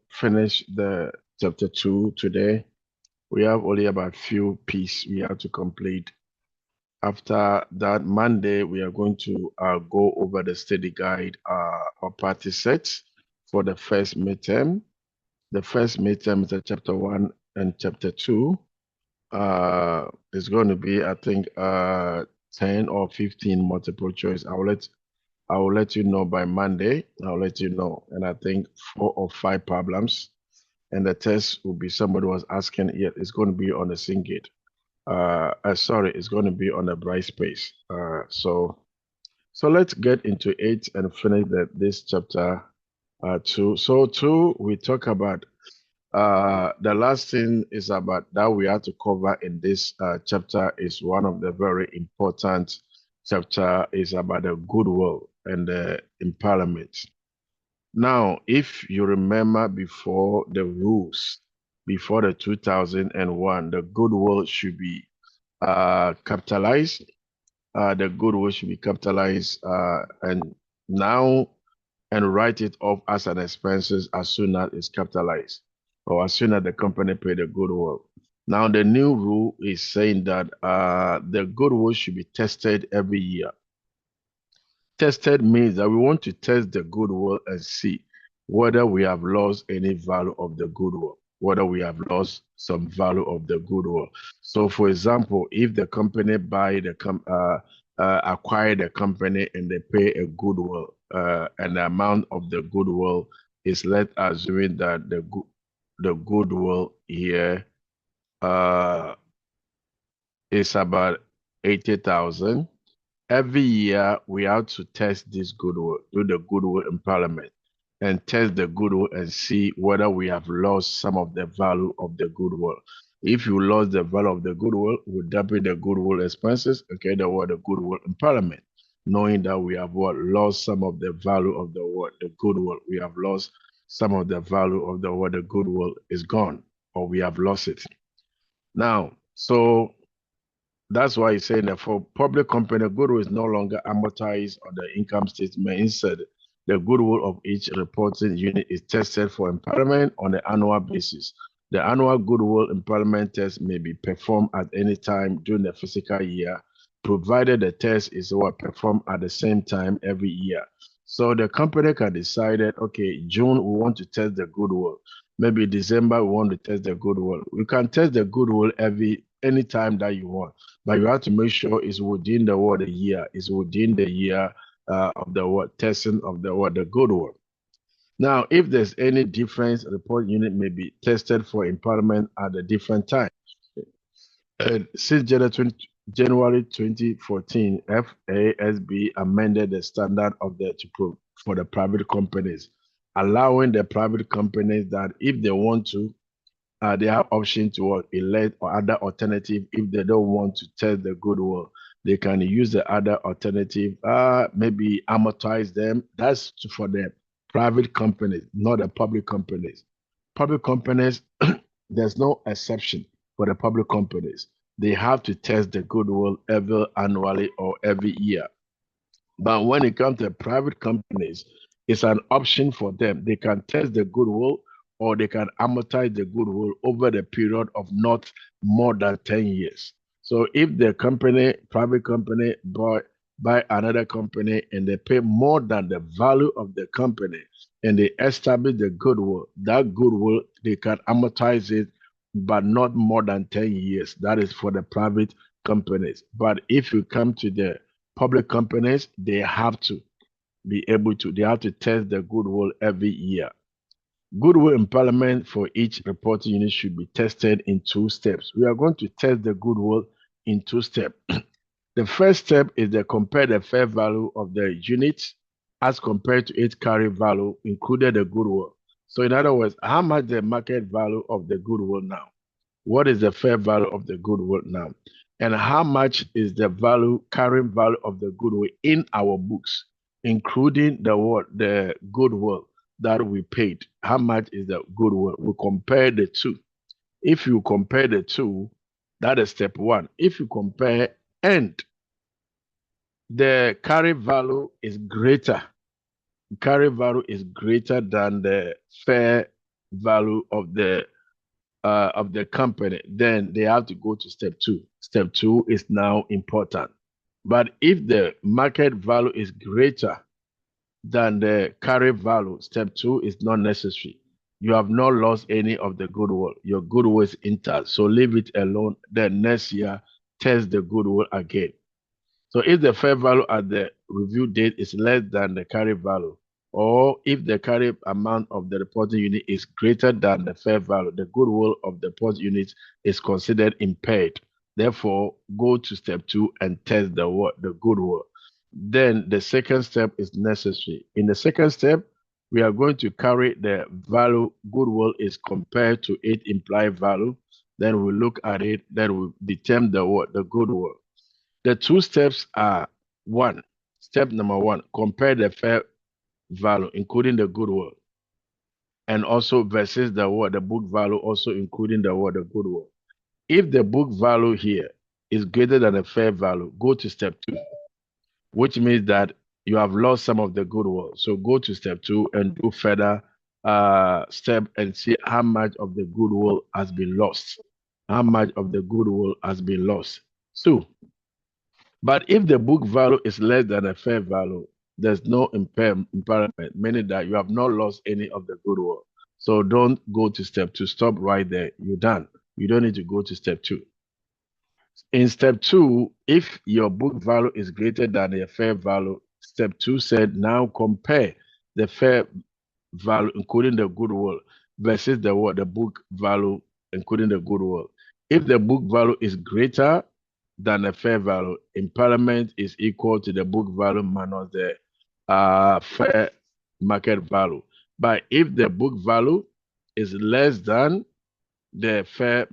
finish the chapter 2 today. We have only about few pieces we have to complete. After that, Monday, we are going to go over the study guide or party sets for the first midterm. The first midterm is chapter 1 and chapter 2. It's going to be, I think, 10 or 15 multiple choice. I will let you know by Monday. I'll let you know. And I think 4 or 5 problems. And the test will be somebody was asking, yeah, it's going to be on a Cengage. Sorry, it's going to be on a Brightspace. So let's get into it and finish this chapter 2. So 2, we talk about the last thing is about that we have to cover in this chapter is one of the very important chapter is about the goodwill and the empowerment. Now, if you remember before the rules, before the 2001, the goodwill should be capitalized. The goodwill should be capitalized and now and write it off as an expenses as soon as it's capitalized or as soon as the company paid the goodwill. Now, the new rule is saying that the goodwill should be tested every year. Tested means that we want to test the goodwill and see whether we have lost any value of the goodwill, whether we have lost some value of the goodwill. So, for example, if the company acquire the company and they pay a goodwill, and the amount of the goodwill is, let's assuming that the goodwill here uh, is about 80,000. Every year, we have to test this goodwill, do the goodwill empowerment, and test the goodwill and see whether we have lost some of the value of the goodwill. If you lost the value of the goodwill, we double the goodwill expenses and carry the word the goodwill empowerment, knowing that we have lost some of the value of the goodwill. We have lost some of the value of the goodwill is gone, or we have lost it. Now, so that's why he's saying that for public company, goodwill is no longer amortized on the income statement. Instead, the goodwill of each reporting unit is tested for impairment on an annual basis. The annual goodwill impairment test may be performed at any time during the fiscal year, provided the test is performed at the same time every year. So the company can decide that, okay, June we want to test the goodwill. Maybe December we want to test the goodwill. We can test the goodwill any time that you want, but you have to make sure it's within the year, it's within the year of the testing of the goodwill. Now, if there's any difference, report unit may be tested for impairment at a different time. Since January 2014, FASB amended the standard for the private companies, allowing the private companies that if they want to, they have option to elect or other alternative. If they don't want to test the goodwill, they can use the other alternative, maybe amortize them. That's for the private companies, not the public companies. Public companies, there's no exception for the public companies. They have to test the goodwill every annually or every year. But when it comes to private companies, it's an option for them. They can test the goodwill or they can amortize the goodwill over the period of not more than 10 years. So if the private company, buy another company and they pay more than the value of the company and they establish the goodwill, that goodwill, they can amortize it, but not more than 10 years. That is for the private companies. But if you come to the public companies, they have to they have to test the goodwill every year. Goodwill impairment for each reporting unit should be tested in 2 steps. We are going to test the goodwill in 2 steps. The first step is to compare the fair value of the unit as compared to its carry value, including the goodwill. So in other words, how much the market value of the goodwill now? What is the fair value of the goodwill now? And how much is the carrying value of the goodwill in our books, including the goodwill that we paid? How much is the goodwill? We compare the two. If you compare the two, that is step one. If you compare and the carry value is greater than the fair value of the company, then they have to go to step 2. Step 2 is now important. But if the market value is greater than the carry value, step 2 is not necessary. You have not lost any of the goodwill. Your goodwill is intact. So leave it alone. Then next year, test the goodwill again. So if the fair value at the review date is less than the carry value, or if the carry amount of the reporting unit is greater than the fair value, the goodwill of the report unit is considered impaired. Therefore, go to step 2 and test the goodwill. Then the second step is necessary. In the second step, we are going to carry the value goodwill is compared to its implied value. Then we look at it, then we determine the goodwill. The 2 steps are: 1, step number 1, compare the fair value, including the goodwill, and also versus the book value, also including the goodwill. If the book value here is greater than the fair value, go to step 2, which means that you have lost some of the goodwill. So go to step 2 and do further step and see how much of the goodwill has been lost. How much of the goodwill has been lost. So, but if the book value is less than the fair value, there's no impairment, meaning that you have not lost any of the goodwill. So don't go to step 2. Stop right there. You're done. You don't need to go to step 2. In step 2, if your book value is greater than the fair value, step 2 said now compare the fair value, including the goodwill, versus the book value, including the goodwill. If the book value is greater than the fair value, impairment is equal to the book value minus the fair market value. But if the book value is less than the fair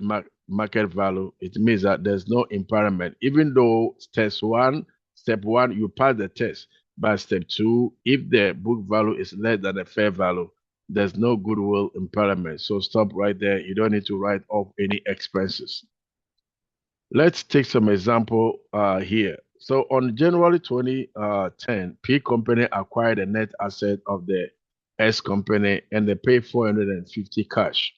market value, it means that there's no impairment. Even though step 1, you pass the test. By step 2, if the book value is less than the fair value, there's no goodwill impairment. So stop right there. You don't need to write off any expenses. Let's take some example here. So on January 2010, P company acquired a net asset of the S company and they paid 450 cash.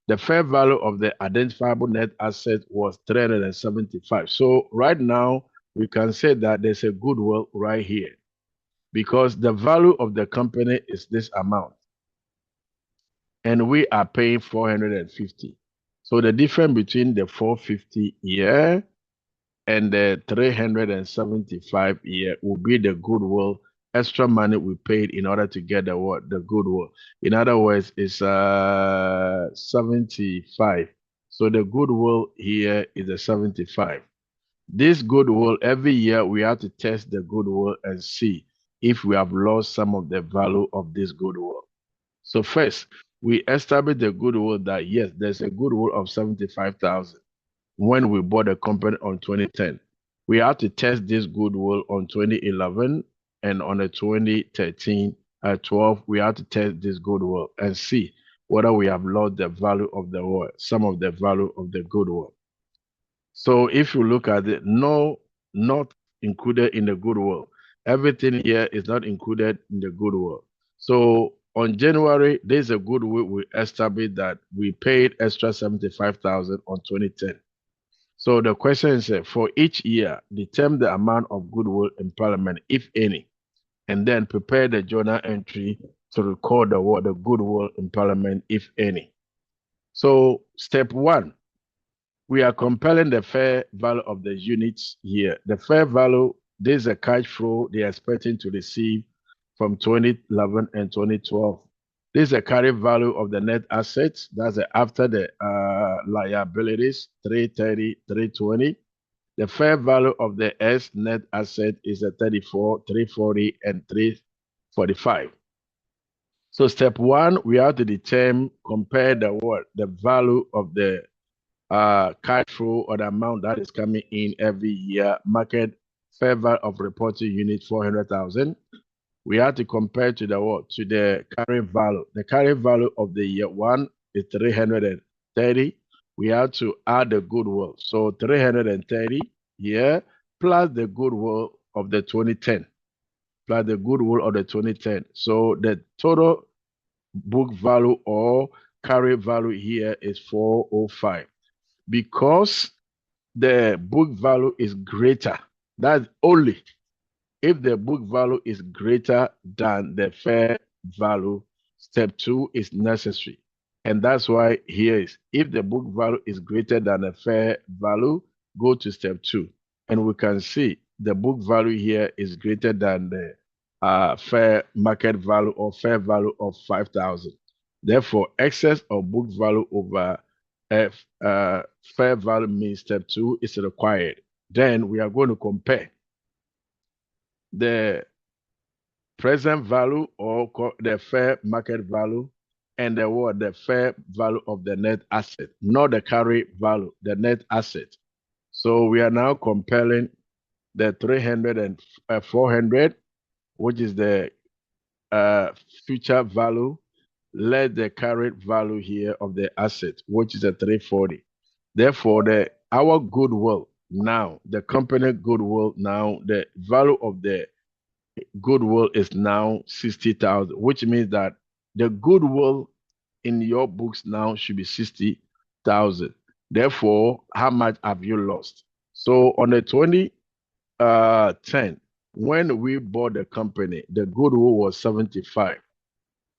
The fair value of the identifiable net asset was 375. So right now, we can say that there's a goodwill right here because the value of the company is this amount. And we are paying 450. So the difference between the 450 here and the 375 here will be the goodwill, extra money we paid in order to get the goodwill. In other words, it's 75. So the goodwill here is a 75. This goodwill, every year we have to test the goodwill and see if we have lost some of the value of this goodwill. So first, we establish the goodwill that yes, there's a goodwill of 75,000 when we bought the company on 2010. We have to test this goodwill on 2011 and on the 2013 at 12, we have to test this goodwill and see whether we have lost the value of the some of the value of the goodwill. So if you look at it, no, not included in the goodwill. Everything here is not included in the goodwill. So on January, there's a goodwill we established that we paid extra 75,000 on 2010. So the question is, for each year, determine the amount of goodwill impairment, if any, and then prepare the journal entry to record the goodwill impairment, if any. So step 1, we are comparing the fair value of the units here. The fair value, there's a cash flow they are expecting to receive from 2011 and 2012. This is a carry value of the net assets. That's after the liabilities, 330, 320. The fair value of the S net asset is a 34, 340, and 345. So step 1, we have to determine, compare the value of the cash flow or the amount that is coming in every year, market fair value of reporting unit 400,000. We have to compare to the carry value. The carry value of the year 1 is 330. We have to add the goodwill. So 330 here plus the goodwill of the 2010. Plus the goodwill of the 2010. So the total book value or carry value here is 405 because the book value is greater. That's only if the book value is greater than the fair value, step 2 is necessary. And that's why here is if the book value is greater than the fair value, go to step 2. And we can see the book value here is greater than the fair market value or fair value of 5,000. Therefore, excess of book value over fair value means step 2 is required. Then we are going to compare the present value or the fair market value and the fair value of the net asset, not the carry value, the net asset. So we are now comparing the 300 and 400, which is the future value, let the carry value here of the asset, which is a 340. Therefore, our goodwill now, the company goodwill now, the value of the goodwill is now 60,000, which means that the goodwill in your books now should be 60,000. Therefore, how much have you lost? So on the 2010, when we bought the company, the goodwill was 75.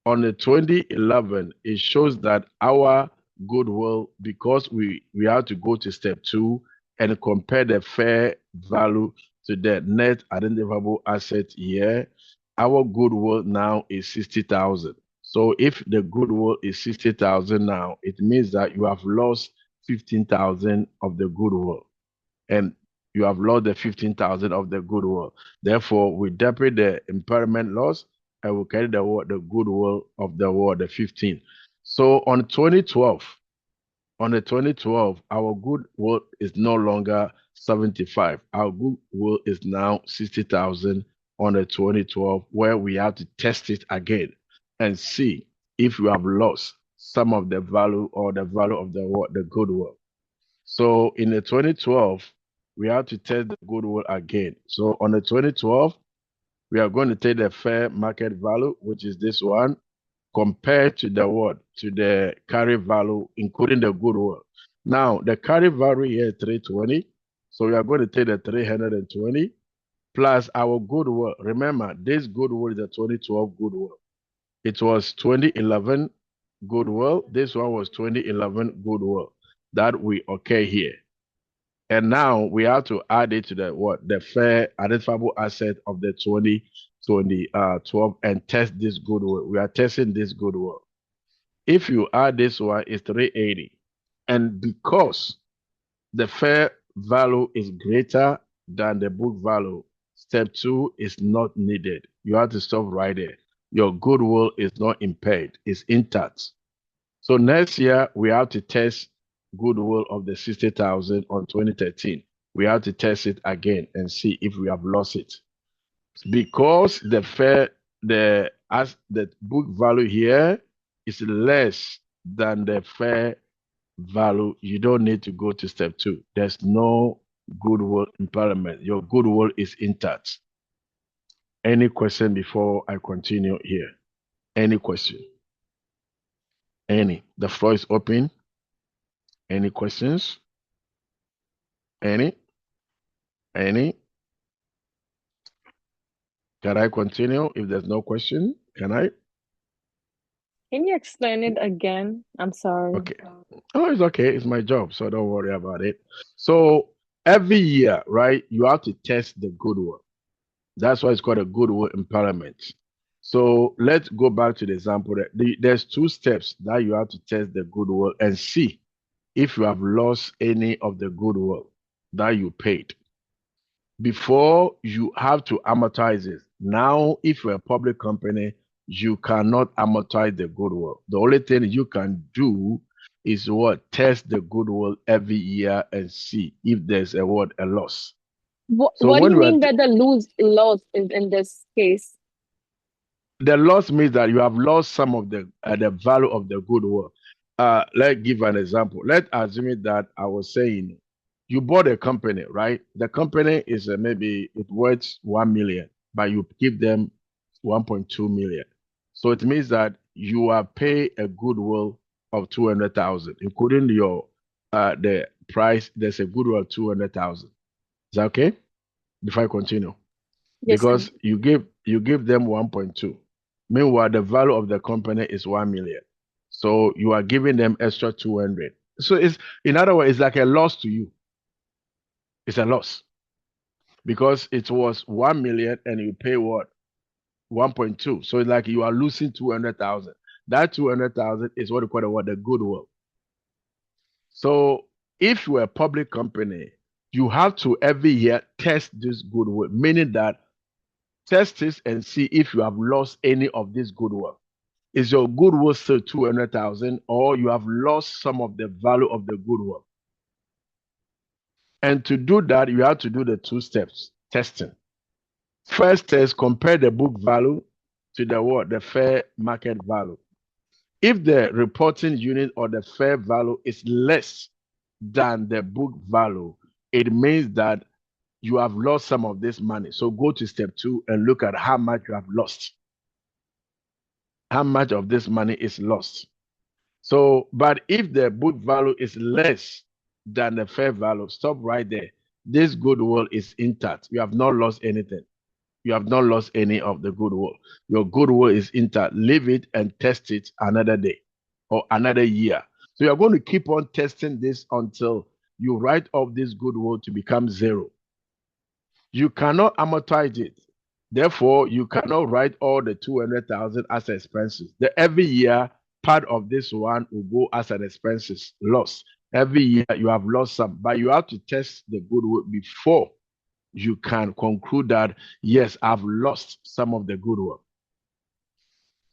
On the 2011, it shows that our goodwill, because we have to go to step 2 and compare the fair value to the net identifiable asset here, our goodwill now is 60,000. So if the goodwill is 60,000 now, it means that you have lost 15,000 of the goodwill. And you have lost the 15,000 of the goodwill. Therefore, we debit the impairment loss and we carry the goodwill of the 15. So on the 2012, our goodwill is no longer 75. Our goodwill is now 60,000 on the 2012, where we have to test it again and see if you have lost some of the value or the value of the goodwill. So in the 2012, we have to test the goodwill again. So on the 2012, we are going to take the fair market value, which is this one, compared to the carry value, including the goodwill. Now, the carry value here is 320. So we are going to take the 320 plus our goodwill. Remember, this goodwill is the 2012 goodwill. It was 2011 goodwill. This one was 2011 goodwill that we okay here. And now we have to add it to the fair identifiable asset of the 2012 and test this goodwill. We are testing this goodwill. If you add this one, it's 380. And because the fair value is greater than the book value, step 2 is not needed. You have to stop right there. Your goodwill is not impaired, it's intact. So next year, we have to test goodwill of the 60,000 on 2013. We have to test it again and see if we have lost it. Because the book value here is less than the fair value, you don't need to go to step 2. There's no goodwill impairment. Your goodwill is intact. Any question before I continue here? Any question? Any? The floor is open. Any questions? Any? Any? Can I continue if there's no question? Can I? Can you explain it again? I'm sorry. Okay. Oh, it's okay. It's my job, so don't worry about it. So every year, right, you have to test the goodwill. That's why it's called a goodwill impairment. So let's go back to the example. There's 2 steps that you have to test the goodwill and see if you have lost any of the goodwill that you paid. Before you have to amortize it. Now, if you're a public company, you cannot amortize the goodwill. The only thing you can do is test the goodwill every year and see if there's a loss. What do you mean that the loss is in this case? The loss means that you have lost some of the value of the goodwill. Let's give an example. Let's assume that I was saying you bought a company, right? The company is maybe it worth 1 million, but you give them 1.2 million. So it means that you are pay a goodwill of 200,000, including your the price. There's a goodwill of 200,000. Is that okay? Before I continue, Yes, sir. because you give them 1.2. Meanwhile, the value of the company is 1 million. So you are giving them extra 200. So it's, in other words, it's like a loss to you. It's a loss because it was 1 million and you pay what? 1.2. So it's like you are losing 200,000. That 200,000 is what you call the goodwill. So if you're a public company, you have to every year test this goodwill, meaning that test this and see if you have lost any of this goodwill. Is your goodwill still 200,000 or you have lost some of the value of the goodwill? And to do that, you have to do the 2 steps testing. First test, compare the book value to the fair market value. If the reporting unit or the fair value is less than the book value, it means that you have lost some of this money. So go to step 2 and look at how much you have lost. How much of this money is lost. So, but if the book value is less than the fair value, stop right there. This goodwill is intact. You have not lost anything. You have not lost any of the goodwill. Your goodwill is intact. Leave it and test it another day or another year. So you're going to keep on testing this until you write off this goodwill to become 0. You cannot amortize it. Therefore, you cannot write all the 200,000 as expenses. Every year, part of this one will go as an expenses loss. Every year, you have lost some, but you have to test the goodwill before you can conclude that, yes, I've lost some of the goodwill.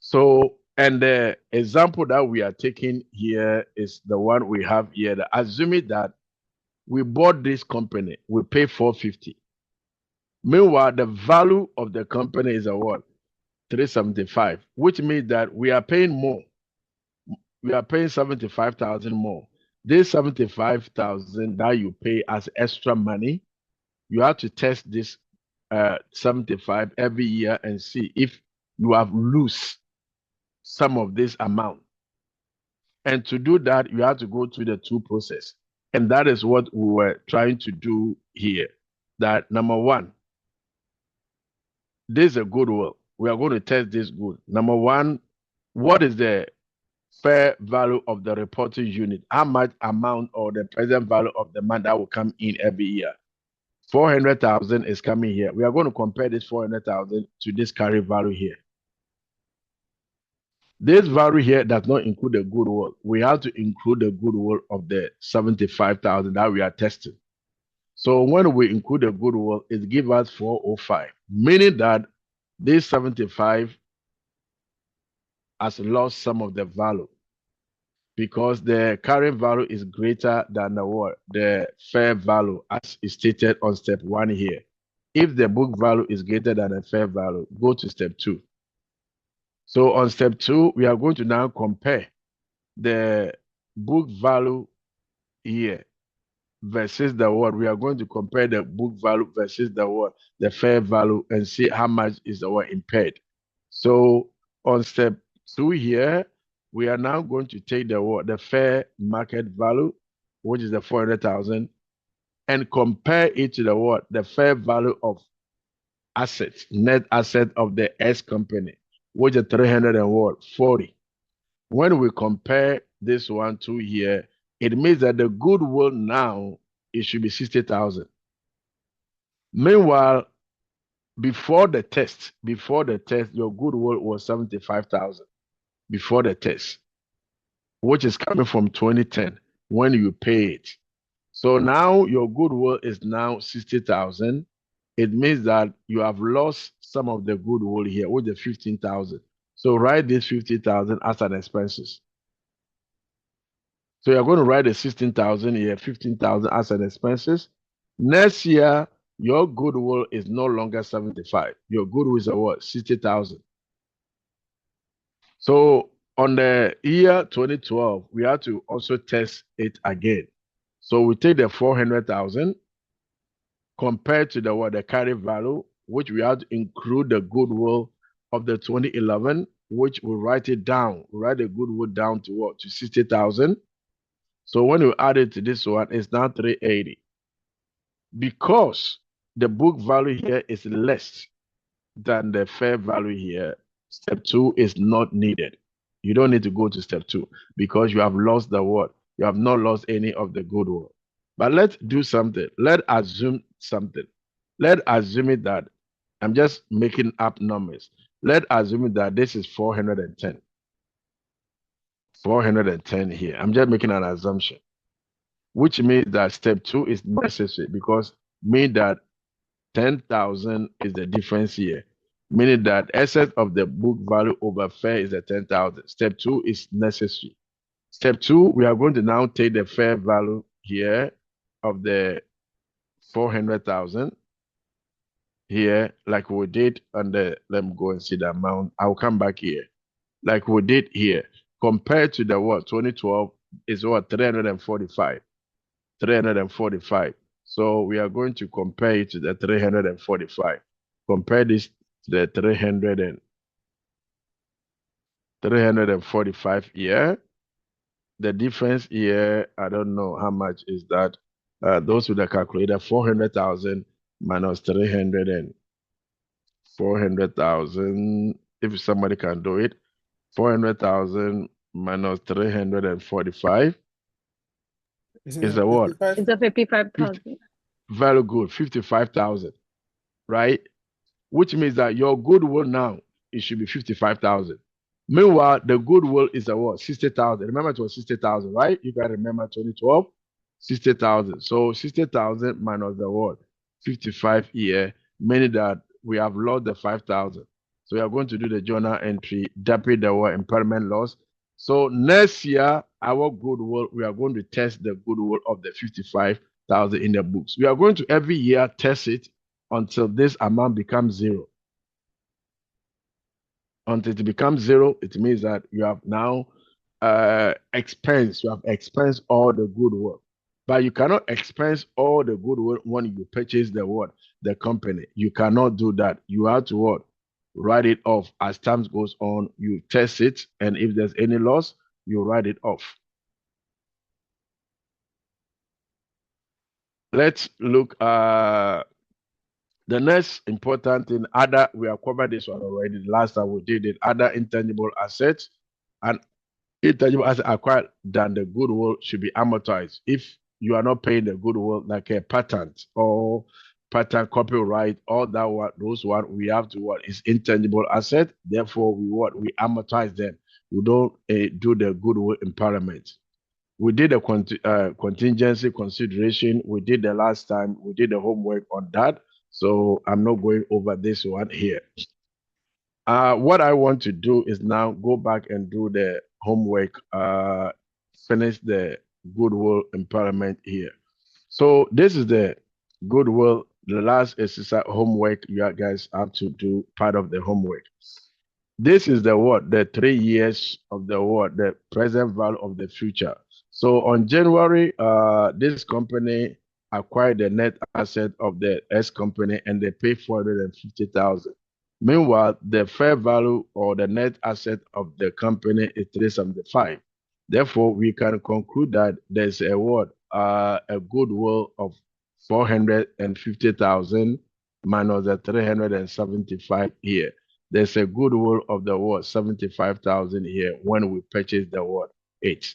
So, and the example that we are taking here is the one we have here. Assuming that we bought this company, we pay 450. Meanwhile, the value of the company is a what? 375, which means that we are paying more. We are paying 75,000 more. This 75,000 that you pay as extra money, you have to test this 75 every year and see if you have lose some of this amount. And to do that, you have to go through the 2 process. And that is what we were trying to do here. That number 1, this is a goodwill. We are going to test this good. Number 1, what is the fair value of the reporting unit? How much amount or the present value of the money that will come in every year? 400,000 is coming here. We are going to compare this 400,000 to this carry value here. This value here does not include the goodwill. We have to include the goodwill of the 75,000 that we are testing. So when we include the goodwill, it gives us 405, meaning that this 75 has lost some of the value because the current value is greater than the fair value as is stated on step 1 here. If the book value is greater than the fair value, go to step 2. So on step 2, we are going to now compare the book value here versus the we are going to compare the book value versus the fair value and see how much is impaired. So on step 2 here, we are now going to take the fair market value, which is the 400,000, and compare it to the fair value of assets, net asset of the S company, which is 340. When we compare this one to here, it means that the goodwill now, it should be 60,000. Meanwhile, before the test, your goodwill was 75,000 before the test, which is coming from 2010 when you pay it. So now your goodwill is now 60,000. It means that you have lost some of the goodwill here with the 15,000. So write this 50,000 as an expenses. So you're going to write the 16,000 here, 15,000 as an expenses. Next year, your goodwill is no longer 75. Your goodwill is 60,000. So on the year 2012, we have to also test it again. So we take the 400,000 compared to the carry value, which we have to include the goodwill of the 2011 which we write it down. We write the goodwill down to what? To 60,000. So when you add it to this one, it's now 380. Because the book value here is less than the fair value here, step 2 is not needed. You don't need to go to step 2 because you have lost the what? You have not lost any of the goodwill. But let's do something. Let's assume something. Let's assume it that I'm just making up numbers. Let's assume that this is 410. 410 here. I'm just making an assumption, which means that step 2 is necessary because mean that 10,000 is the difference here, meaning that excess of the book value over fair is the 10,000. Step 2 is necessary. Step 2, we are going to now take the fair value here of the 400,000 here, like we did on the, let me go and see the amount. I'll come back here. Like we did here, compared to the what, 2012 is what, 345. 345. So we are going to compare it to the 345. Compare this to the 345 here. The difference here, I don't know how much is that. Those with the calculator, 400,000 minus 400,000. If somebody can do it, 400,000 minus 345 is a what? It's a 55,000. Very good, 55,000, right? Which means that your goodwill now, it should be 55,000. Meanwhile, the goodwill is a what? 60,000. Remember it was 60,000, right? You can remember 2012, 60,000. So 60,000 minus the what? 55 here, meaning that we have lost the 5,000. So we are going to do the journal entry, debit the what? Impairment loss. So next year, our goodwill, we are going to test the goodwill of the 55,000 in the books. We are going to every year test it until this amount becomes 0. Until it becomes 0, it means that you have now expensed all the goodwill. But you cannot expense all the goodwill when you purchase the what? The company. You cannot do that. You have to what? Write it off as time goes on. You test it, and if there's any loss, you write it off. Let's look the next important thing, other, we have covered this one already. The last time we did it, other intangible assets and intangible assets acquired than the goodwill should be amortized. If you are not paying the goodwill, like a patent or patent copyright, all that one, those one we have to what is intangible asset. Therefore, we amortize them. We don't do the goodwill impairment. We did a contingency consideration. We did the last time. We did the homework on that. So I'm not going over this one here. What I want to do is now go back and do the homework, finish the goodwill impairment here. So this is the goodwill, the last exercise homework you guys have to do, part of the homework. This is the what? The 3 years of the what? The present value of the future. So on January, this company acquired the net asset of the S company and they pay 450,000. Meanwhile, the fair value or the net asset of the company is 375. Therefore, we can conclude that there's a what? A goodwill of 450,000 minus the 375 here. There's a goodwill of the what? 75,000 here when we purchase the what? 8,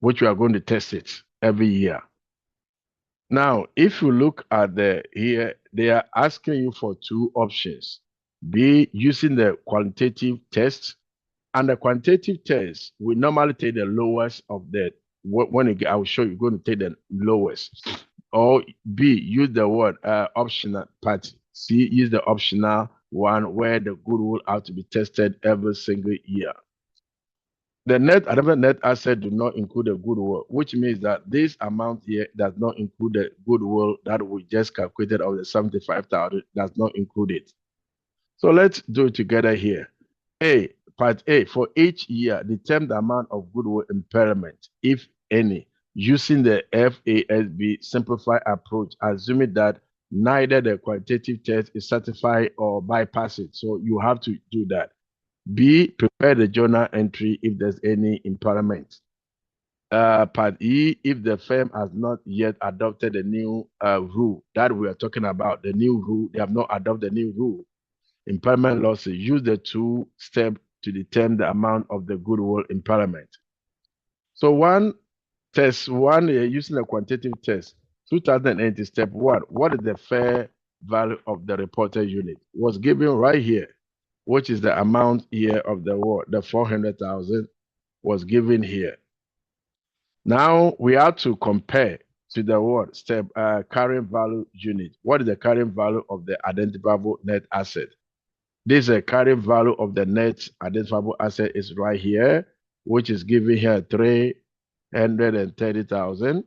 which we are going to test it every year. Now, if you look at the here, they are asking you for 2 options. Be using the quantitative test, and the quantitative test, we normally take the lowest of the, when I will show you, you're going to take the lowest. Or B, use the word optional part. C, use the optional one where the goodwill have to be tested every single year. The net asset do not include the goodwill, which means that this amount here does not include the goodwill that we just calculated of the 75,000, does not include it. So let's do it together here. Part A, for each year, determine the amount of goodwill impairment, if any, using the FASB simplified approach, assuming that neither the quantitative test is certified or bypass it. So you have to do that. B, prepare the journal entry if there's any impairment. Part E, if the firm has not yet adopted the new rule that we are talking about, the new rule, they have not adopted the new rule. Impairment losses, use the 2-step to determine the amount of the goodwill impairment. So using a quantitative test, 2008 step 1, what is the fair value of the reported unit? Was given right here, which is the amount here of the what? The 400,000 was given here. Now we have to compare to the what step carrying value unit. What is the carrying value of the identifiable net asset? This is a carrying value of the net identifiable asset is right here, which is given here 330,000.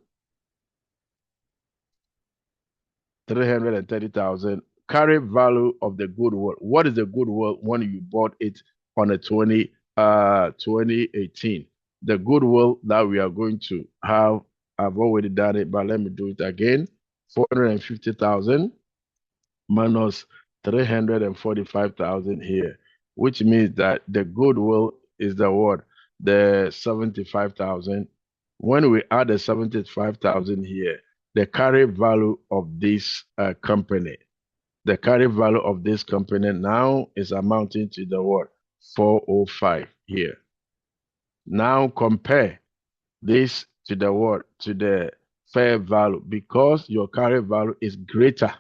330,000. Carrying value of the goodwill. What is the goodwill when you bought it on the 2018? The goodwill that we are going to have, I've already done it, but let me do it again. 450,000 minus 345,000 here, which means that the goodwill is the what? The 75,000. When we add the 75,000 here, the carry value of this company, the carry value of this company now is amounting to the what? 405 here. Now compare this to the what? To the fair value, because your carry value is greater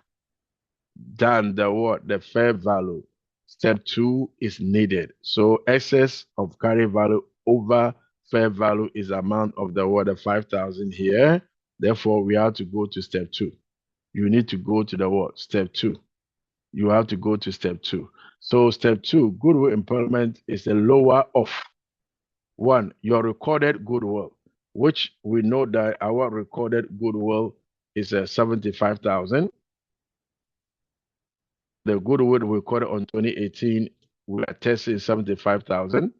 than the what? The fair value. Step 2 is needed. So excess of carry value over fair value is amount of the what? The 5,000 here. Therefore, we have to go to step 2. You need to go to the what? Step 2. You have to go to step 2. So step 2, goodwill impairment is the lower of 1, your recorded goodwill, which we know that our recorded goodwill is 75,000. The goodwill we recorded on 2018, we are testing 75,000.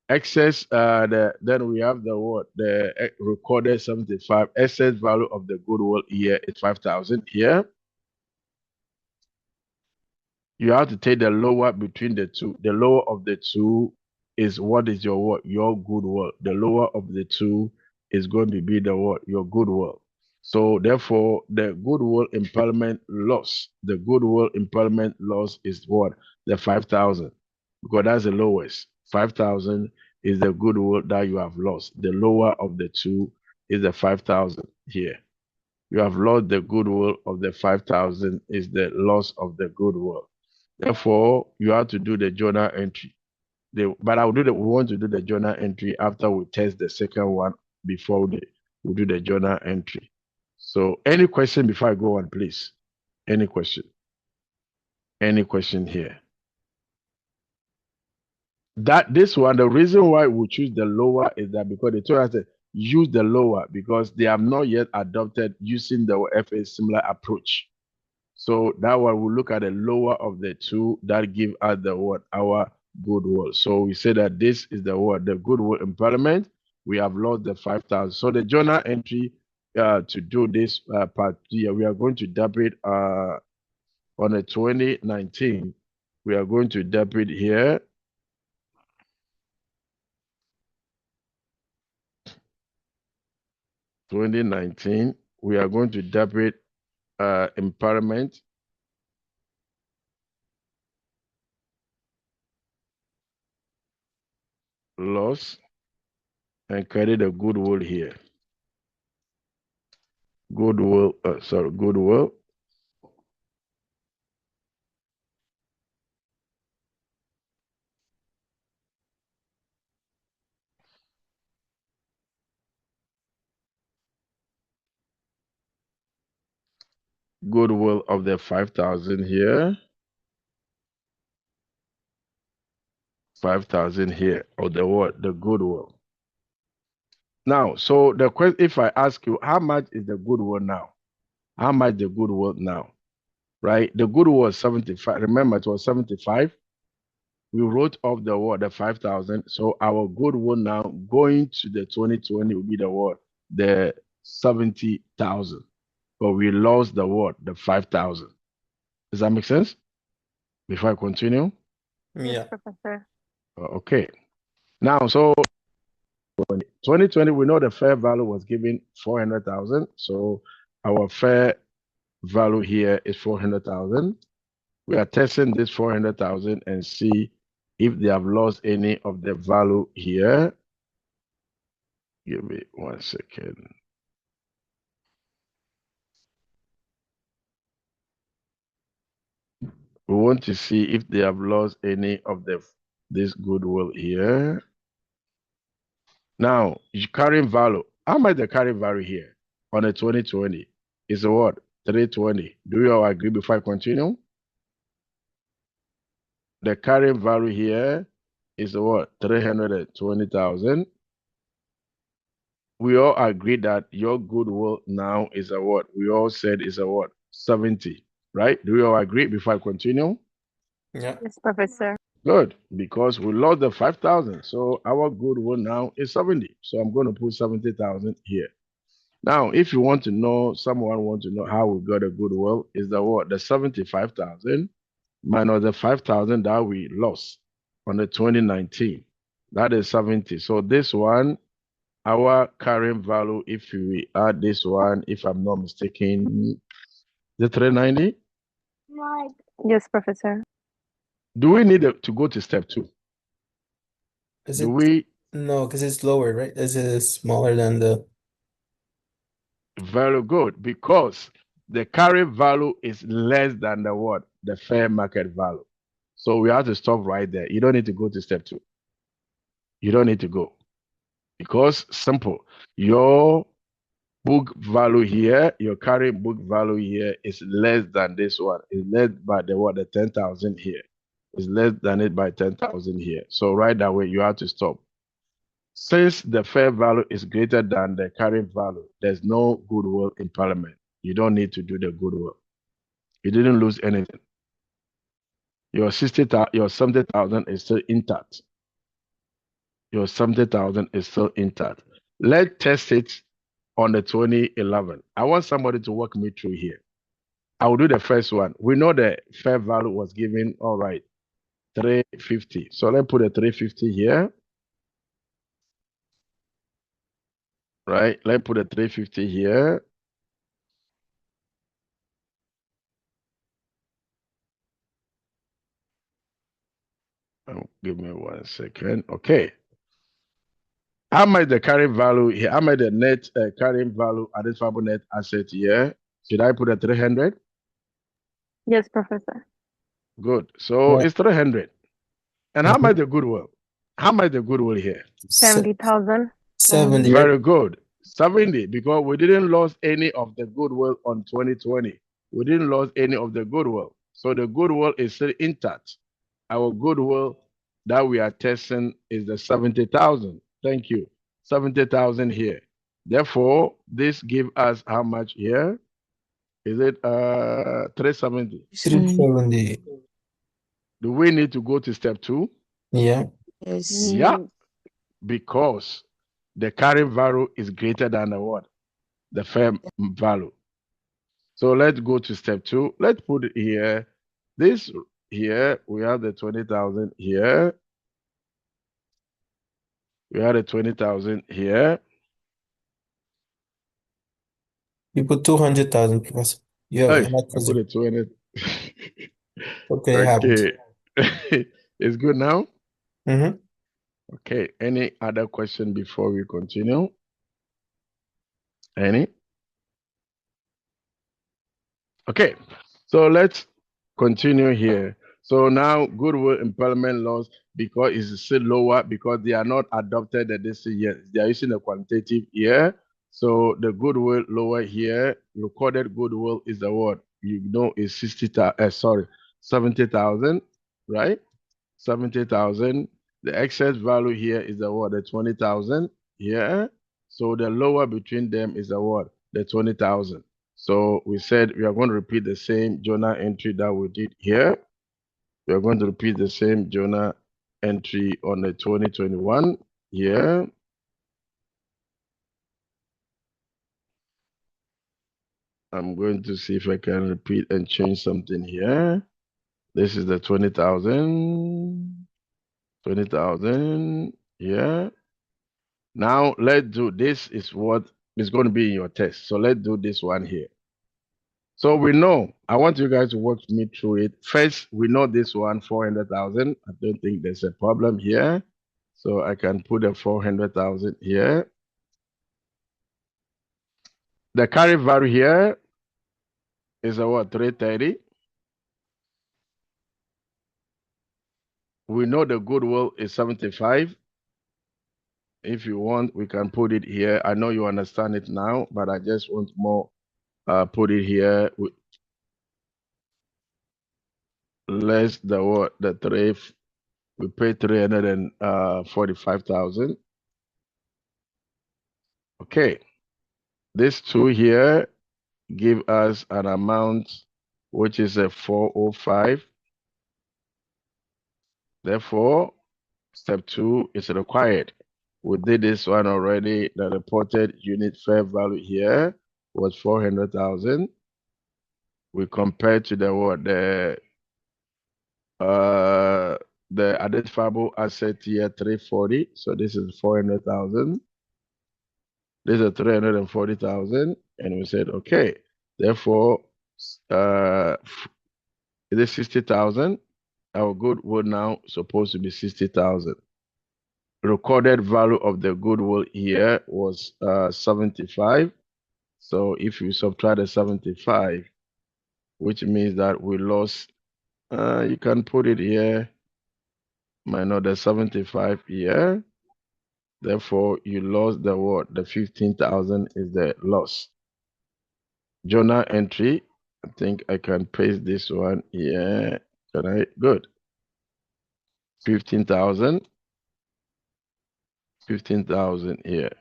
Excess, then we have the what? The recorded 75. Excess value of the goodwill here is 5,000 here. You have to take the lower between the two. The lower of the two is what is your what? Your goodwill. The lower of the two is going to be the what? Your goodwill. So therefore, the goodwill impairment loss, the goodwill impairment loss is what? The 5,000, because that's the lowest. 5,000 is the goodwill that you have lost. The lower of the two is the 5,000 here. You have lost the goodwill of the 5,000 is the loss of the goodwill. Therefore, you have to do the journal entry. But we want to do the journal entry after we test the second one before we do the journal entry. So any question before I go on, please? Any question? Any question here? This one, the reason why we choose the lower is that because they told us to use the lower because they have not yet adopted using the FA similar approach. So that one we look at the lower of the two that give us the what? Our goodwill. So we say that this is the what? The goodwill impairment. We have lost the 5,000. So the journal entry to do this part here, we are going to dub it on the 2019. We are going to dub it here. (2019), we are going to dub it impairment. Loss and credit the goodwill here. Goodwill. Goodwill of the 5,000 here. 5,000 here, or the what? The goodwill. Now, so the question, if I ask you, how much is the goodwill now? How much the goodwill now? Right? The goodwill was 75. Remember, it was 75. We wrote off the what? The 5,000. So our goodwill now going to the 2020 will be the what? The 70,000. But we lost the what? The 5,000. Does that make sense? Before I continue? Yes, Professor. Okay. Now, so 2020, we know the fair value was given 400,000. So our fair value here is 400,000. We are testing this 400,000 and see if they have lost any of the value here. Give me 1 second. We want to see if they have lost any of this goodwill here. Now, carrying value. How much the carrying value here on the 2020 is what? 320. Do you all agree before I continue? The carrying value here is what? 320,000. We all agree that your goodwill now is a what? We all said is a what? 70, right? Do we all agree before I continue? Yeah. Yes, Professor. Good, because we lost the 5,000. So our goodwill now is 70. So I'm going to put 70,000 here. Now, if you want to know, someone want to know how we got a goodwill, is the what? The 75,000 minus the 5,000 that we lost on the 2019. That is 70. So this one, our carrying value, if we add this one, if I'm not mistaken, the 390. Yes, Professor. Do we need to go to step 2? Is Do it we? no, because it's lower, right? This is smaller than the Very good, because the carrying value is less than the what? The fair market value. So we have to stop right there. You don't need to go to step 2. You don't need to go. Because simple, your book value here, your carrying book value here is less than this one. It's less by the what? The 10,000 here. It's less than it by 10,000 here. So right that way, you have to stop. Since the fair value is greater than the carrying value, there's no goodwill in Parliament. You don't need to do the goodwill. You didn't lose anything. Your 70,000 is still intact. Your 70,000 is still intact. Let's test it on the 2011. I want somebody to walk me through here. I will do the first one. We know the fair value was given, all right, 350. So let's put a 350 here. Right, let's put a 350 here. Give me 1 second. Okay. How much the carrying value here? How much the net carrying value identifiable net asset here? Should I put a 300? Yes, Professor. Good. So Yeah. it's 300. And how much the goodwill? How much the goodwill here? 70,000. 70, right? Very good. 70, because we didn't lose any of the goodwill on 2020. We didn't lose any of the goodwill. So the goodwill is still intact. Our goodwill that we are testing is the 70,000. Thank you. 70,000 here. Therefore, this gives us how much here? Is it 370? 370. Do we need to go to step 2? Yeah. Yes. Yeah, because the carrying value is greater than the what? The fair value. So let's go to step 2. Let's put it here. This here, we have the 20,000 here. We have the 20,000 here. You put 200,000 plus. Yeah, Hey, I put it 20. Okay, happens. Okay. It's good now? Mm-hmm. Okay. Any other question before we continue? Any? Okay. So let's continue here. So now goodwill impairment loss, because it's still lower because they are not adopted this year. They are using the quantitative here. So the goodwill lower here, recorded goodwill is the what? You know is 70,000, right? 70,000. The excess value here is the what? The 20,000 here. So the lower between them is the what? The 20,000. So we said we are going to repeat the same journal entry that we did here. We are going to repeat the same journal entry on the 2021 here. I'm going to see if I can repeat and change something here. This is the 20,000. 20,000. Yeah. Now let's do this is what is going to be in your test. So let's do this one here. So we know, I want you guys to walk me through it. First, we know this one, 400,000. I don't think there's a problem here. So I can put a 400,000 here. The carry value here is a what, 330. We know the goodwill is 75. If you want, we can put it here. I know you understand it now, but I just want more, put it here. Less the what, the three, we pay 345,000. Okay. These two here give us an amount which is a 405. Therefore, step 2 is required. We did this one already. The reported unit fair value here was 400,000. We compared to the what, the identifiable asset here 340. So this is 400,000. This is 340,000, and we said okay. Therefore, it is 60,000. Our goodwill now supposed to be 60,000. Recorded value of the goodwill here was 75. So if you subtract the 75, which means that we lost, you can put it here, minus the 75 here. Therefore, you lost the what? The 15,000 is the loss. Journal entry. I think I can paste this one here. Can I? Good. 15,000. 15,000 here.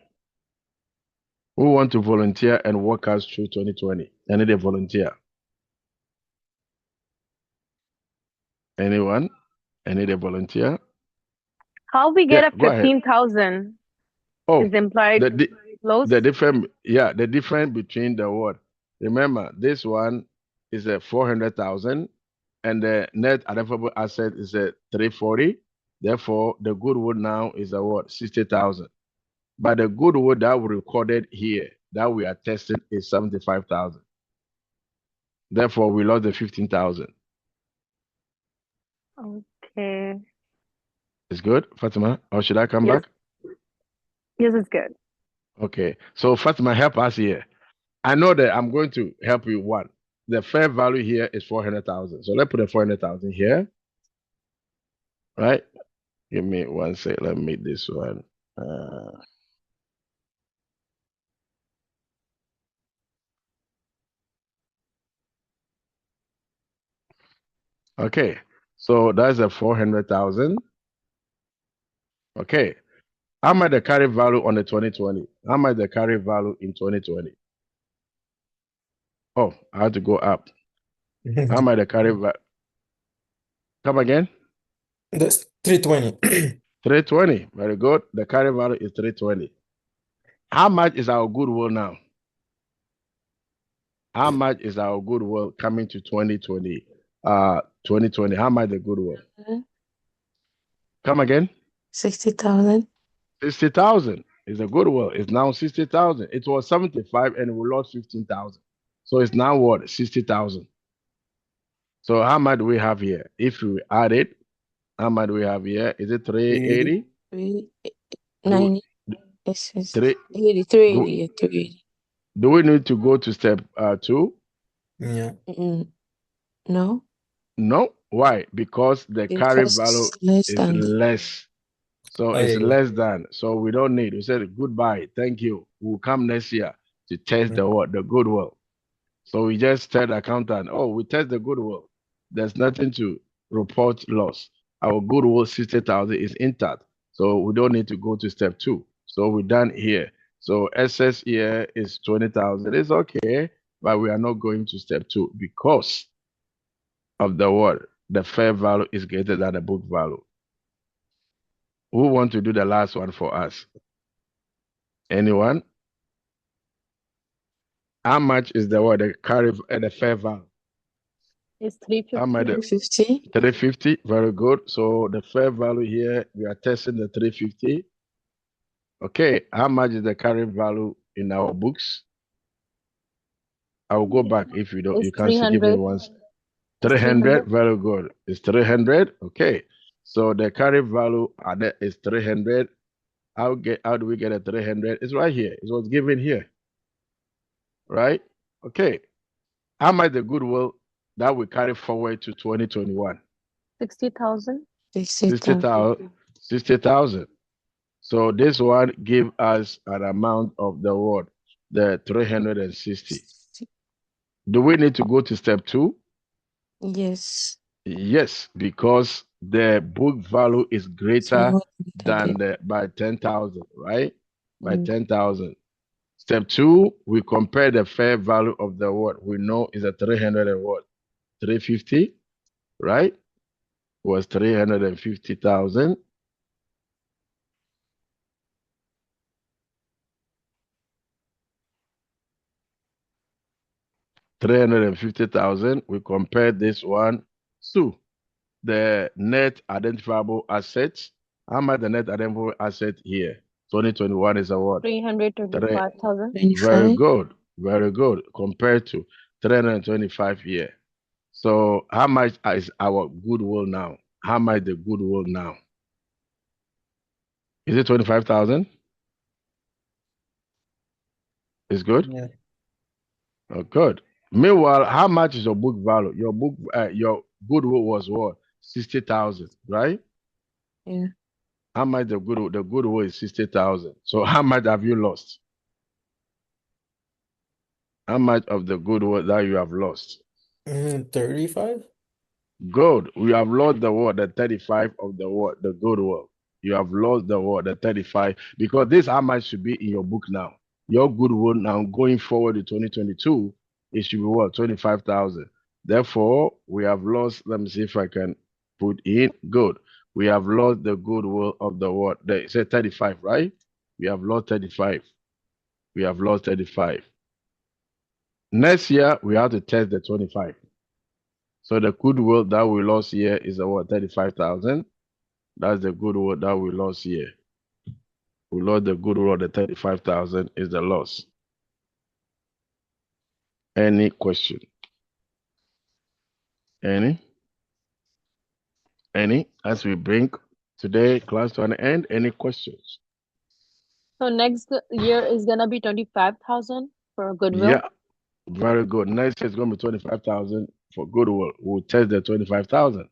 Who want to volunteer and walk us through 2020? I need a volunteer. Anyone? I need a volunteer. How we get Yeah, a go ahead. 15,000 Oh, is implied loss? the difference, yeah, the difference between the what? Remember, this one is a 400,000 and the net identifiable asset is a 340. Therefore, the goodwill now is a what? 60,000. But the goodwill that we recorded here, that we are testing, is 75,000. Therefore, we lost the 15,000. Okay. It's good, Fatima? Or should I come Yes. back? Yes, it's good. Okay. So, Fatima, help us here. I know that I'm going to help you one. The fair value here is 400,000. So let's put a 400,000 here. Right? Give me one sec. Let me make this one. Okay. So that's a 400,000. Okay. How much the carry value on the 2020? How much the carry value in 2020? Oh, I had to go up. How much the carry value? Come again? That's 320. 320. Very good. The carry value is 320. How much is our goodwill now? How much is our goodwill coming to 2020? 2020. How much the goodwill? Come again? 60,000. 60,000 is a goodwill. It's now 60,000. It was 75 and we lost 15,000. So it's now what? 60,000. So how much do we have here? If we add it, how much do we have here? Is it 380? 90. It's Three, 80, do, 380, yeah, 380. do we need to go to step 2? Yeah. No, No. Why? Because the carry because value it's less is than the less. So Oh, it's yeah, yeah. less than. So we don't need. We said goodbye. Thank you. We'll come next year to test the what? The goodwill. So we just tell the accountant, oh, we test the goodwill. There's nothing to report loss. Our goodwill 60,000 is intact. So we don't need to go to step 2. So we're done here. So excess here is 20,000. It's okay, but we are not going to step 2 because of the what? The fair value is greater than the book value. Who want to do the last one for us? Anyone? How much is the what? The carry and the fair value? Is How much? 350? 350. 350. Very good. So the fair value here, we are testing the 350. Okay. How much is the current value in our books? I will go back if you don't. It's You can't see. Give me 300. once. It's 300. 300. Very good. It's 300. Okay. So the current value is 300. How do we get a 300? It's right here. It was given here. Right? Okay. How much the goodwill that we carry forward to 2021? 60,000. 60,000. 60,000. So this one give us an amount of the what? The 360. Do we need to go to step 2? Yes. Yes, because the book value is It's greater more than than by 10,000, right? By Mm. 10,000. Step 2, we compare the fair value of the what we know is a 300 and what? 350, right? Was 350,000. $350,000. We compare this one to the net identifiable assets. How much the net identifiable asset here? 2021 is a what? 325,000. Very 25. good. Very good. Compared to 325 here. So how much is our goodwill now? How much the goodwill now? Is it 25,000? Is good? Yeah. Oh, good. Meanwhile, how much is your book value? Your goodwill was what? 60,000, right? Yeah. How much the goodwill is 60,000. So how much have you lost? How much of the goodwill that you have lost? 35? Good. We have lost the what? The 35 of the what? The goodwill. You have lost the what? The 35. Because this how much should be in your book now. Your goodwill now going forward to 2022, it should be what? 25,000. Therefore, we have lost. Let me see if I can put in. Good. We have lost the goodwill of the what? They say 35, right? We have lost 35. We have lost 35. Next year, we have to test the 25. So the goodwill that we lost here is what? 35,000. That's the goodwill that we lost here. We lost the goodwill of the 35,000 is the loss. Any question? Any? As we bring today class to an end, any questions? So next year is gonna be 25,000 for goodwill. Yeah, very good. Next year is going to be 25,000 for goodwill. We'll test the 25,000.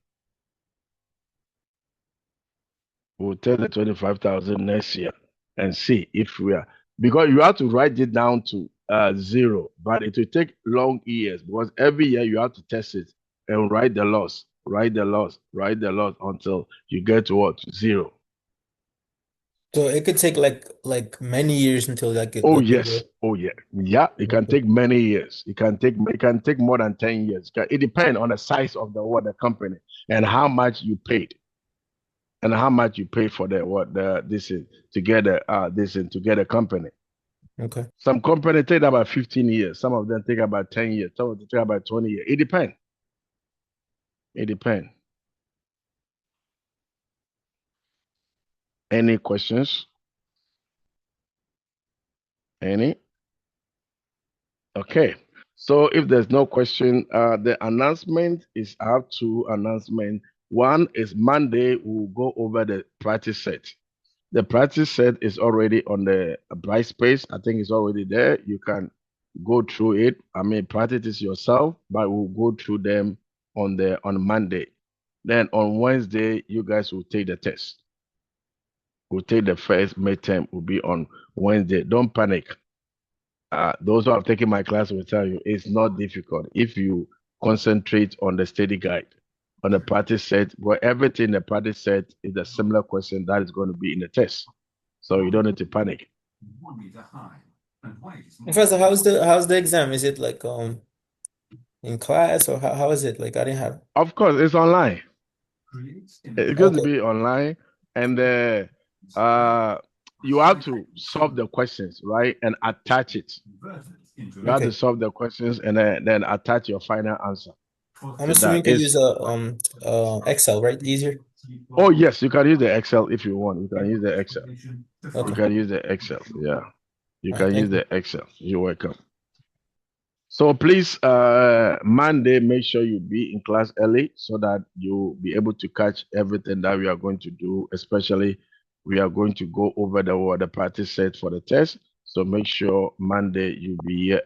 We'll test the 25,000 next year and see if we are, because you have to write it down to 0, but it will take long years because every year you have to test it and write the loss until you get to what? 0. So it could take like many years until that get Oh the yes. goodwill. Oh yeah. Yeah, it can take many years. It can take more than 10 years. It depends on the size of the company and how much you paid. And how much you pay for this is to get a company. Okay. Some company take about 15 years. Some of them take about 10 years. Some of them take about 20 years. It depends. It depends. Any questions? Any? Okay. So if there's no question, the announcement is, I have 2 announcements. One is Monday, we'll go over the practice set. The practice set is already on the Brightspace. I think it's already there. You can go through it. I mean, practice it yourself, but we'll go through them on Monday. Then on Wednesday, you guys will take the test. We'll take the first midterm. Will be on Wednesday. Don't panic. Those who have taken my class will tell you it's not difficult if you concentrate on the study guide, on the practice set, where everything in the practice set is a similar question that is going to be in the test. So you don't need to panic. Professor, how's the exam? Is it like in class or how is it? Like I didn't have. Of course, it's online. It's going to Okay. be online, and you have to solve the questions, right, and attach it. You have to Okay. solve the questions and then attach your final answer. I'm assuming you can use Excel, right? Easier. Oh yes, you can use the Excel if you want. You can use the Excel. Okay. You can use the Excel. Yeah, you All right, can use thank you. the Excel. You're welcome. So please, Monday, make sure you be in class early so that you'll be able to catch everything that we are going to do. Especially, we are going to go over the practice set for the test. So make sure Monday you'll be here